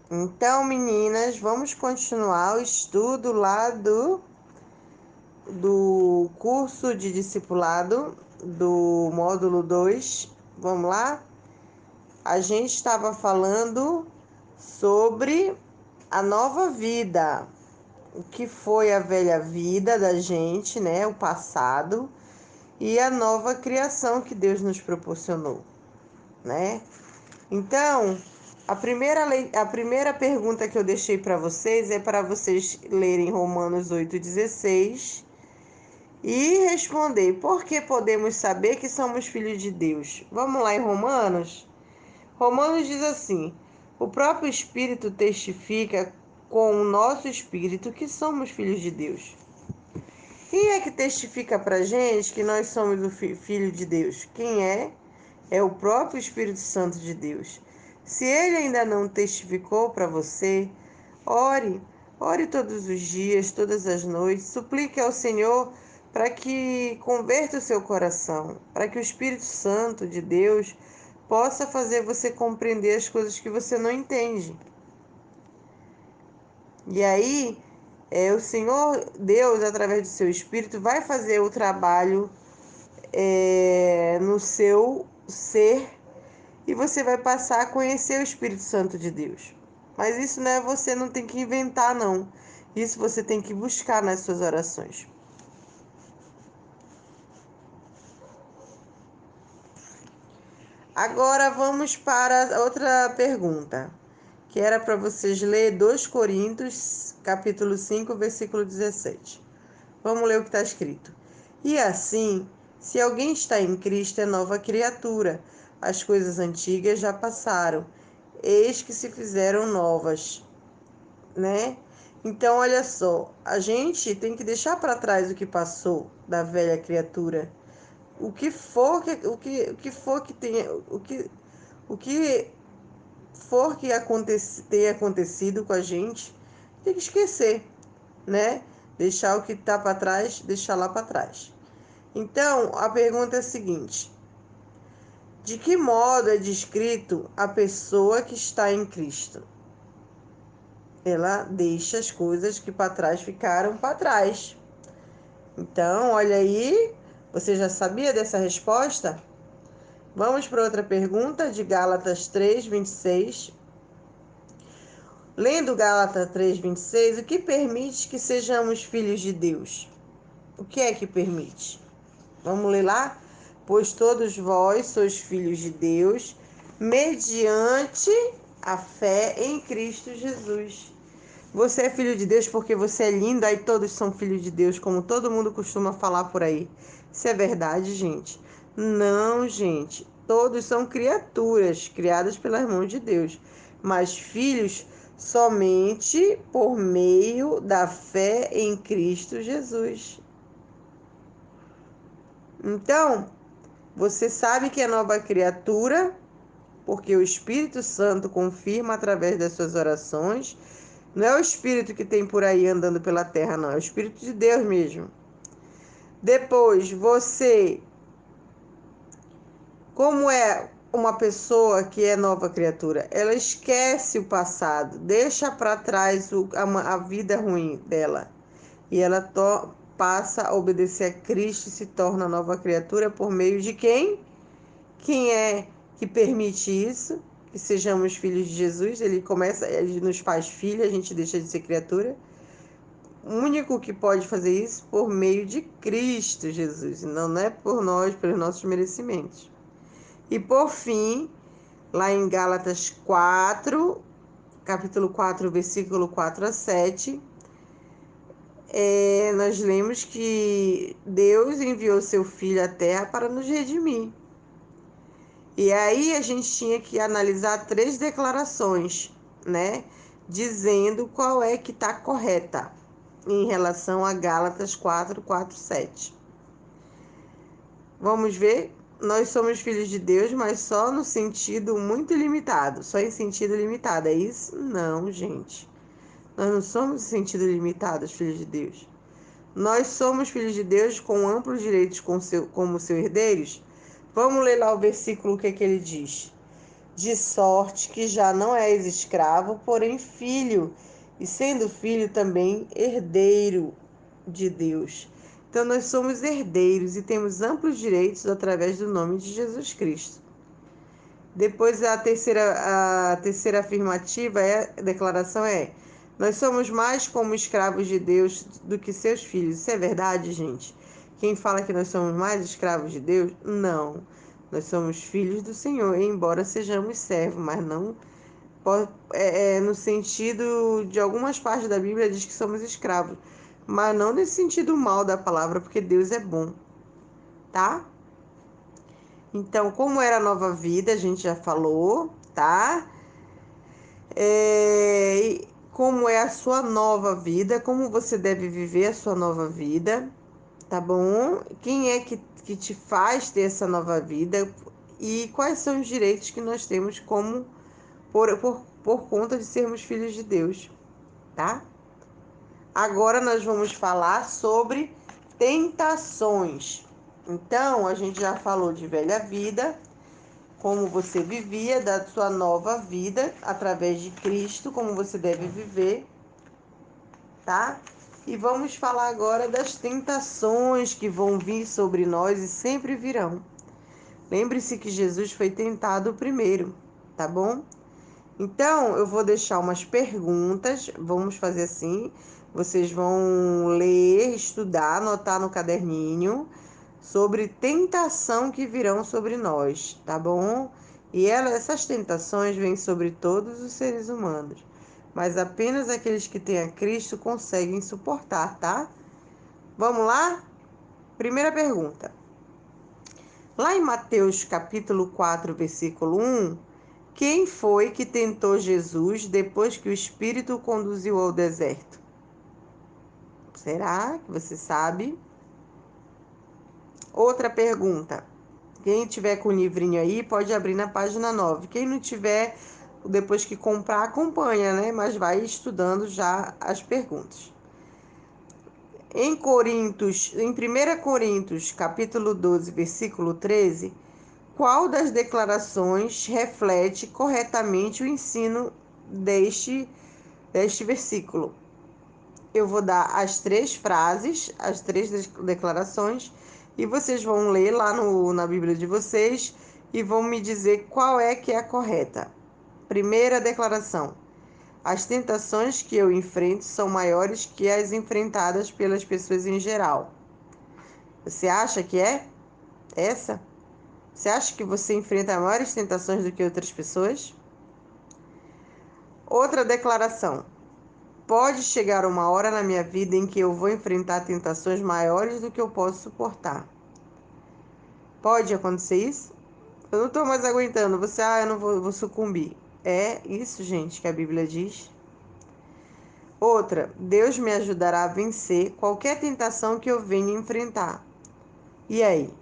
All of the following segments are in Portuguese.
Então, meninas, vamos continuar o estudo lá do curso de discipulado do módulo 2. Vamos lá? A gente estava falando sobre a nova vida, o que foi a velha vida da gente, né? O passado e a nova criação que Deus nos proporcionou, né? Então, a primeira pergunta que eu deixei para vocês é para vocês lerem Romanos 8,16 e responder: por que podemos saber que somos filhos de Deus? Vamos lá em Romanos? Romanos diz assim: o próprio Espírito testifica com o nosso espírito que somos filhos de Deus. Quem é que testifica para gente que nós somos o filho de Deus? Quem é? É o próprio Espírito Santo de Deus. Se ele ainda não testificou para você, ore, ore todos os dias, todas as noites, suplique ao Senhor para que converta o seu coração, para que o Espírito Santo de Deus possa fazer você compreender as coisas que você não entende. E aí, o Senhor Deus, através do seu Espírito, vai fazer o trabalho no seu ser e você vai passar a conhecer o Espírito Santo de Deus. Mas isso não é você não tem que inventar, não. Isso você tem que buscar nas suas orações. Agora vamos para outra pergunta, que era para vocês ler 2 Coríntios, capítulo 5, versículo 17. Vamos ler o que está escrito. E assim, se alguém está em Cristo, é nova criatura. As coisas antigas já passaram, eis que se fizeram novas, né? Então, olha só, a gente tem que deixar para trás o que passou da velha criatura. O que for que for que tenha, o que for que tenha acontecido com a gente, tem que esquecer, né? Deixar o que está para trás, deixar lá para trás. Então, a pergunta é a seguinte: de que modo é descrito a pessoa que está em Cristo? Ela deixa as coisas que para trás ficaram para trás. Então, olha aí, você já sabia dessa resposta? Vamos para outra pergunta de Gálatas 3:26. Lendo Gálatas 3:26, o que permite que sejamos filhos de Deus? O que é que permite? Vamos ler lá? Pois todos vós sois filhos de Deus, mediante a fé em Cristo Jesus. Você é filho de Deus porque você é linda e todos são filhos de Deus, como todo mundo costuma falar por aí. Isso é verdade, gente? Não, gente. Todos são criaturas criadas pelas mãos de Deus, mas filhos somente por meio da fé em Cristo Jesus. Então, você sabe que é nova criatura porque o Espírito Santo confirma através das suas orações. Não é o Espírito que tem por aí andando pela terra, não. É o Espírito de Deus mesmo. Depois, você, como é uma pessoa que é nova criatura, ela esquece o passado, deixa para trás a vida ruim dela. E ela passa a obedecer a Cristo e se torna nova criatura por meio de quem? Quem é que permite isso? Que sejamos filhos de Jesus. Ele nos faz filho, a gente deixa de ser criatura. O único que pode fazer isso por meio de Cristo Jesus, não é por nós, pelos nossos merecimentos. E por fim, lá em Gálatas 4, capítulo 4, versículo 4 a 7, nós lemos que Deus enviou seu Filho à Terra para nos redimir. E aí a gente tinha que analisar 3 declarações, né? Dizendo qual é que está correta em relação a Gálatas 4, 4, 7. Vamos ver? Nós somos filhos de Deus, mas só no sentido muito limitado. Só em sentido limitado. É isso? Não, gente. Nós não somos em sentido limitado, filhos de Deus. Nós somos filhos de Deus com amplos direitos como seus herdeiros. Vamos ler lá o versículo, o que é que ele diz. de sorte que já não és escravo, porém filho, e sendo filho também herdeiro de Deus. Então nós somos herdeiros e temos amplos direitos através do nome de Jesus Cristo. Depois a terceira afirmativa, a declaração é: nós somos mais como escravos de Deus do que seus filhos. Isso é verdade, gente? Quem fala que nós somos mais escravos de Deus? Não. Nós somos filhos do Senhor, embora sejamos servos, mas não no sentido de algumas partes da Bíblia diz que somos escravos, mas não nesse sentido mal da palavra, porque Deus é bom, tá? Então, como era a nova vida, a gente já falou, tá? Como é a sua nova vida, como você deve viver a sua nova vida, tá bom? Quem é que te faz ter essa nova vida e quais são os direitos que nós temos como por conta de sermos filhos de Deus, tá? Agora nós vamos falar sobre tentações. Então, a gente já falou de velha vida, como você vivia, da sua nova vida através de Cristo, como você deve viver, tá? E vamos falar agora das tentações que vão vir sobre nós e sempre virão. Lembre-se que Jesus foi tentado primeiro, tá bom? Então, eu vou deixar umas perguntas, vamos fazer assim, vocês vão ler, estudar, anotar no caderninho sobre tentação que virão sobre nós, tá bom? E essas tentações vêm sobre todos os seres humanos, mas apenas aqueles que têm a Cristo conseguem suportar, tá? Vamos lá? Primeira pergunta. Lá em Mateus capítulo 4, versículo 1, quem foi que tentou Jesus depois que o Espírito o conduziu ao deserto? Será que você sabe? Outra pergunta. Quem tiver com o livrinho aí, pode abrir na página 9. Quem não tiver, depois que comprar, acompanha, né? Mas vai estudando já as perguntas. Em 1 Coríntios, capítulo 12, versículo 13, qual das declarações reflete corretamente o ensino deste versículo? Eu vou dar as 3 frases, as 3 declarações, e vocês vão ler lá na Bíblia de vocês e vão me dizer qual é que é a correta. Primeira declaração: as tentações que eu enfrento são maiores que as enfrentadas pelas pessoas em geral. Você acha que é essa? Você acha que você enfrenta maiores tentações do que outras pessoas? Outra declaração: pode chegar uma hora na minha vida em que eu vou enfrentar tentações maiores do que eu posso suportar. Pode acontecer isso? Eu não estou mais aguentando. Eu não vou sucumbir. É isso, gente, que a Bíblia diz. Outra, Deus me ajudará a vencer qualquer tentação que eu venha enfrentar. E aí?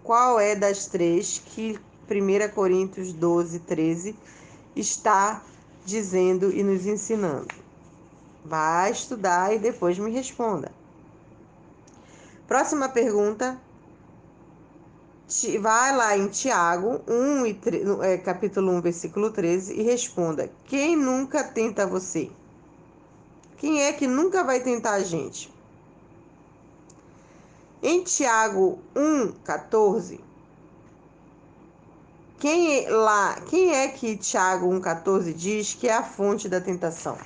Qual é das 3 que 1 Coríntios 12, 13 está dizendo e nos ensinando? Vai estudar e depois me responda. Próxima pergunta. Vai lá em Tiago capítulo 1, versículo 13 e responda: quem nunca tenta você? Quem é que nunca vai tentar a gente? Em Tiago 1,14, quem é que Tiago 1,14 diz que é a fonte da tentação?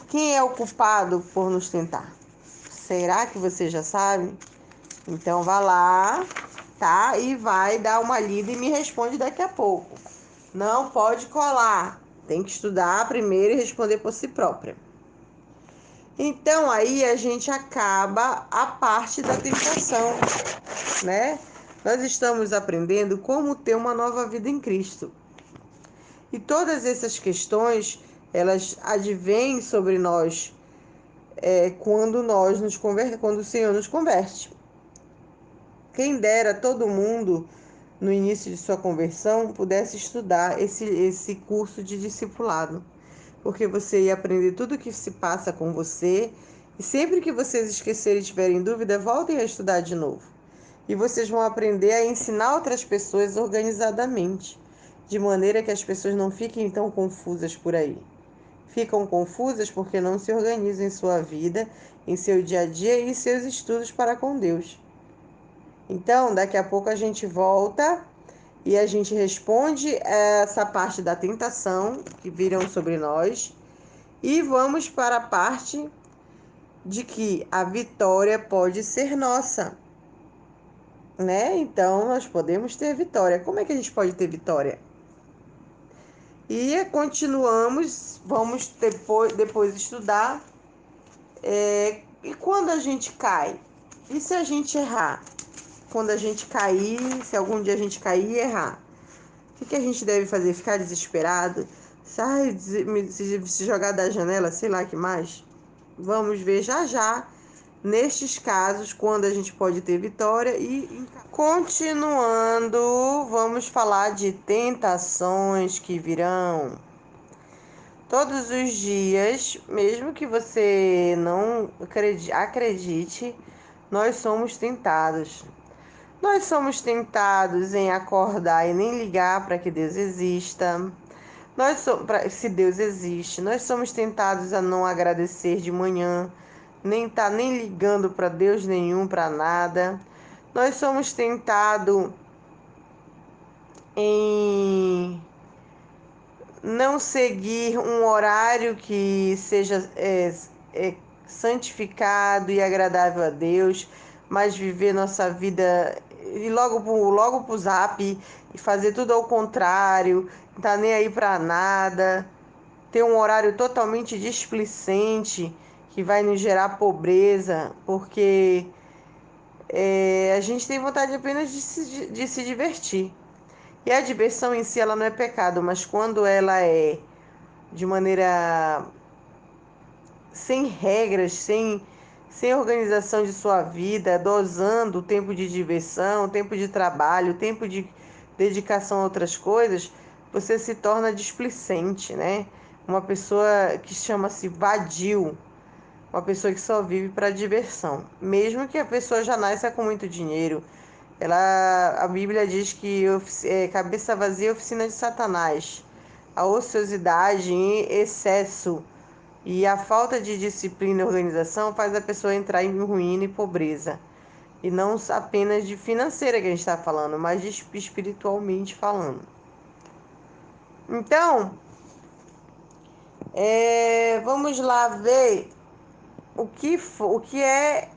Quem é o culpado por nos tentar? Será que você já sabe? Então vá lá, tá? E vai dar uma lida e me responde daqui a pouco. Não pode colar. Tem que estudar primeiro e responder por si própria. Então aí a gente acaba a parte da tentação, né? Nós estamos aprendendo como ter uma nova vida em Cristo. E todas essas questões, elas advêm sobre nós quando o Senhor nos converte. Quem dera todo mundo, no início de sua conversão, pudesse estudar esse curso de discipulado. Porque você ia aprender tudo o que se passa com você. E sempre que vocês esquecerem e tiverem dúvida, voltem a estudar de novo. E vocês vão aprender a ensinar outras pessoas organizadamente. de maneira que as pessoas não fiquem tão confusas por aí. Ficam confusas porque não se organizam em sua vida, em seu dia a dia e em seus estudos para com Deus. Então, daqui a pouco a gente volta e a gente responde essa parte da tentação que viram sobre nós e vamos para a parte de que a vitória pode ser nossa, né? Então, nós podemos ter vitória. Como é que a gente pode ter vitória? E continuamos, vamos depois estudar. E quando a gente cai? E se a gente errar? Quando a gente cair, se algum dia a gente cair e errar, o que a gente deve fazer? Ficar desesperado? Sai, se jogar da janela, sei lá que mais? Vamos ver já já, nestes casos, quando a gente pode ter vitória. E continuando, vamos falar de tentações que virão. Todos os dias, mesmo que você não acredite, nós somos tentados. Nós somos tentados em acordar e nem ligar para que Deus exista. Se Deus existe, nós somos tentados a não agradecer de manhã, nem ligando para Deus nenhum, para nada. Nós somos tentados em não seguir um horário que seja santificado e agradável a Deus, mas viver nossa vida e logo pro zap e fazer tudo ao contrário, não tá nem aí para nada, ter um horário totalmente displicente que vai nos gerar pobreza, porque a gente tem vontade apenas de se divertir. E a diversão em si ela não é pecado, mas quando ela é de maneira sem regras, sem organização de sua vida, dosando o tempo de diversão, o tempo de trabalho, o tempo de dedicação a outras coisas, você se torna displicente, né? Uma pessoa que chama-se vadio, uma pessoa que só vive para diversão. Mesmo que a pessoa já nasça com muito dinheiro, a Bíblia diz que cabeça vazia é oficina de Satanás. A ociosidade em excesso e a falta de disciplina e organização faz a pessoa entrar em ruína e pobreza. E não apenas de financeira que a gente está falando, mas de espiritualmente falando. Então, vamos lá ver o que é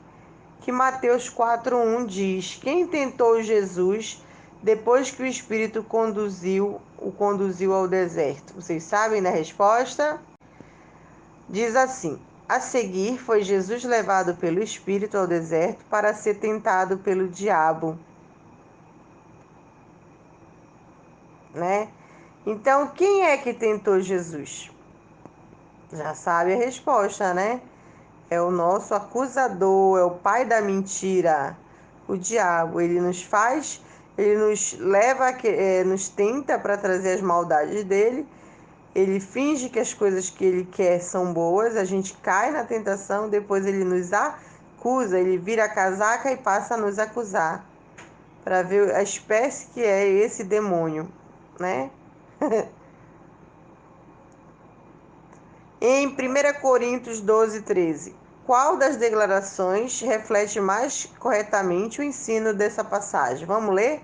que Mateus 4:1 diz. Quem tentou Jesus depois que o Espírito o conduziu ao deserto? Vocês sabem da resposta? Diz assim: a seguir foi Jesus levado pelo Espírito ao deserto para ser tentado pelo diabo, né? Então, quem é que tentou Jesus? Já sabe a resposta, né? É o nosso acusador, é o pai da mentira, o diabo. Ele nos leva, nos tenta para trazer as maldades dele. Ele finge que as coisas que ele quer são boas, a gente cai na tentação, depois ele nos acusa, ele vira a casaca e passa a nos acusar, para ver a espécie que é esse demônio, né? Em 1 Coríntios 12:13, qual das declarações reflete mais corretamente o ensino dessa passagem? Vamos ler?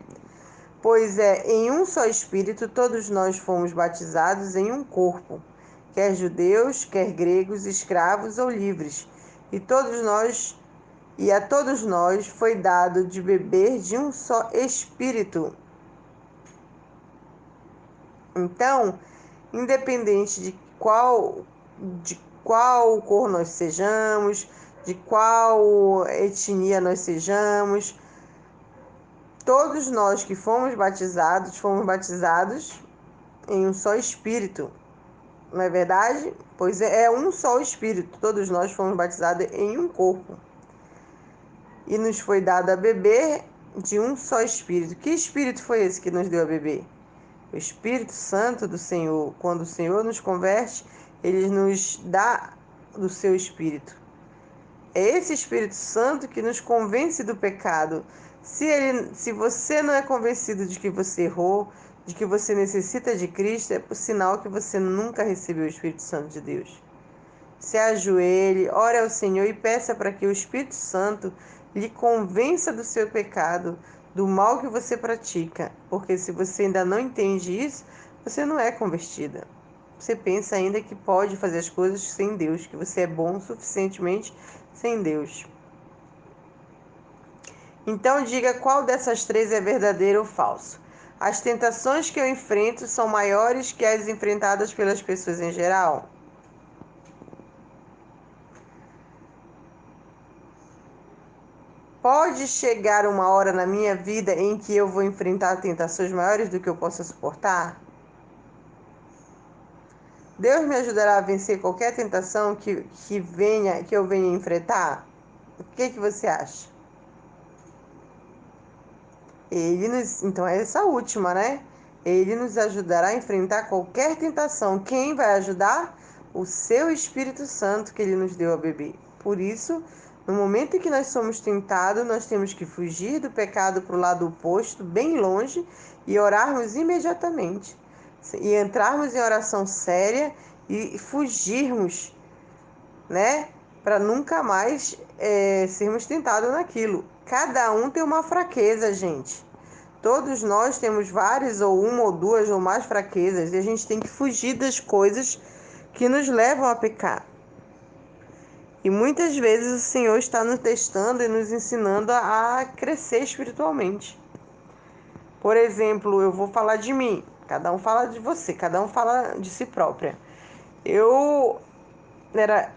Pois em um só Espírito todos nós fomos batizados em um corpo, quer judeus, quer gregos, escravos ou livres, e a todos nós foi dado de beber de um só Espírito. Então, independente de qual cor nós sejamos, de qual etnia nós sejamos, todos nós que fomos batizados em um só Espírito. Não é verdade? Pois é um só Espírito. Todos nós fomos batizados em um corpo. E nos foi dado a beber de um só Espírito. Que Espírito foi esse que nos deu a beber? O Espírito Santo do Senhor. Quando o Senhor nos converte, Ele nos dá do seu Espírito. É esse Espírito Santo que nos convence do pecado. Se você não é convencido de que você errou, de que você necessita de Cristo, é por sinal que você nunca recebeu o Espírito Santo de Deus. Se ajoelhe, ore ao Senhor e peça para que o Espírito Santo lhe convença do seu pecado, do mal que você pratica. Porque se você ainda não entende isso, você não é convertida. Você pensa ainda que pode fazer as coisas sem Deus, que você é bom suficientemente sem Deus. Então diga qual dessas três é verdadeiro ou falso. As tentações que eu enfrento são maiores que as enfrentadas pelas pessoas em geral? Pode chegar uma hora na minha vida em que eu vou enfrentar tentações maiores do que eu possa suportar? Deus me ajudará a vencer qualquer tentação que eu venha enfrentar? O que você acha? Então é essa última, né? Ele nos ajudará a enfrentar qualquer tentação. Quem vai ajudar? O seu Espírito Santo que ele nos deu a beber. Por isso, no momento em que nós somos tentados, nós temos que fugir do pecado para o lado oposto, bem longe, e orarmos imediatamente. E entrarmos em oração séria e fugirmos, né? Para nunca mais sermos tentados naquilo. Cada um tem uma fraqueza, gente. Todos nós temos várias, ou uma, ou duas, ou mais fraquezas, e a gente tem que fugir das coisas que nos levam a pecar. E muitas vezes o Senhor está nos testando e nos ensinando a crescer espiritualmente. Por exemplo, eu vou falar de mim, cada um fala de você, cada um fala de si própria.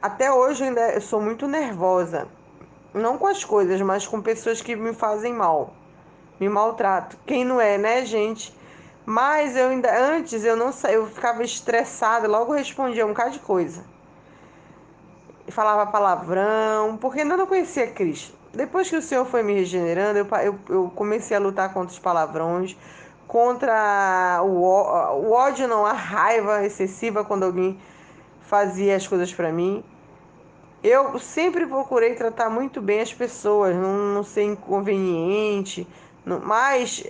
Até hoje eu sou muito nervosa, não com as coisas, mas com pessoas que me fazem mal. Me maltrato. Quem não é, né, gente? Mas antes eu não sei, eu ficava estressada, logo respondia um bocado de coisa. E falava palavrão, porque ainda não conhecia Cristo. Depois que o Senhor foi me regenerando, eu comecei a lutar contra os palavrões, contra o ódio, não, a raiva excessiva quando alguém fazia as coisas para mim. Eu sempre procurei tratar muito bem as pessoas, não ser inconveniente, mas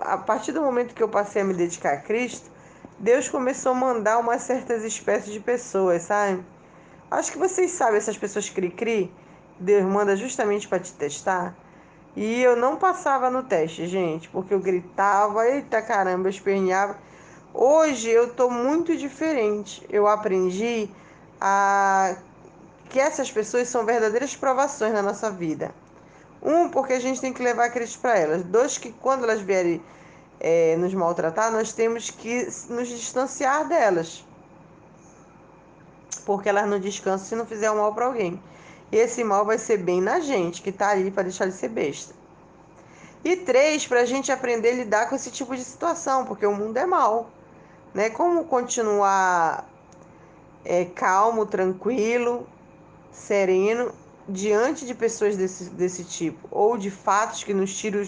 a partir do momento que eu passei a me dedicar a Cristo, Deus começou a mandar umas certas espécies de pessoas, sabe? Acho que vocês sabem, essas pessoas cri-cri, Deus manda justamente para te testar. E eu não passava no teste, gente, porque eu gritava, eita caramba, eu esperneava. Hoje eu tô muito diferente. Eu aprendi a que essas pessoas são verdadeiras provações na nossa vida. Um, porque a gente tem que levar Cristo para elas. Dois, que quando elas vierem nos maltratar, nós temos que nos distanciar delas, porque elas não descansam se não fizer um mal para alguém. E esse mal vai ser bem na gente, que está ali para deixar de ser besta. E três, para a gente aprender a lidar com esse tipo de situação, porque o mundo é mau, né? Como continuar calmo, tranquilo, sereno, diante de pessoas desse tipo, ou de fatos que nos tiram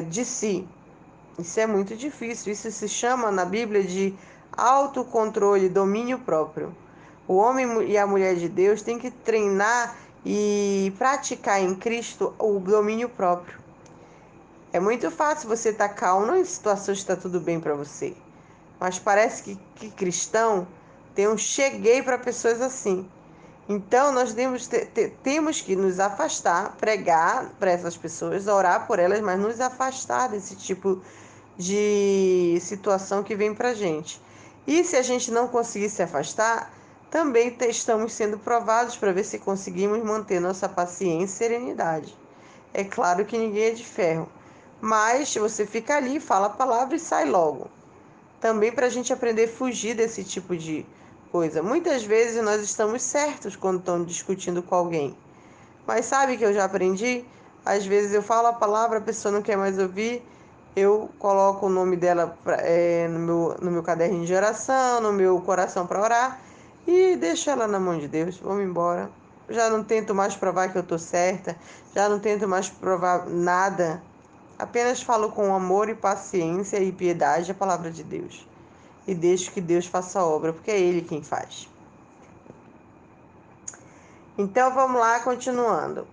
de si. Isso é muito difícil. Isso se chama na Bíblia de autocontrole, domínio próprio. O homem e a mulher de Deus têm que treinar e praticar em Cristo o domínio próprio. É muito fácil você estar calmo em situações que está tudo bem para você. Mas parece que cristão tem um cheguei para pessoas assim. Então, nós temos que nos afastar, pregar para essas pessoas, orar por elas, mas nos afastar desse tipo de situação que vem para a gente. E se a gente não conseguir se afastar, também estamos sendo provados para ver se conseguimos manter nossa paciência e serenidade. É claro que ninguém é de ferro, mas você fica ali, fala a palavra e sai logo. Também para a gente aprender a fugir desse tipo de coisa. Muitas vezes nós estamos certos quando estamos discutindo com alguém. Mas sabe que eu já aprendi? Às vezes eu falo a palavra, a pessoa não quer mais ouvir, eu coloco o nome dela no meu caderninho de oração, no meu coração para orar e deixo ela na mão de Deus. Vamos embora. Já não tento mais provar que eu estou certa, já não tento mais provar nada. Apenas falo com amor e paciência e piedade a palavra de Deus. E deixo que Deus faça a obra, porque é Ele quem faz. Então vamos lá, continuando.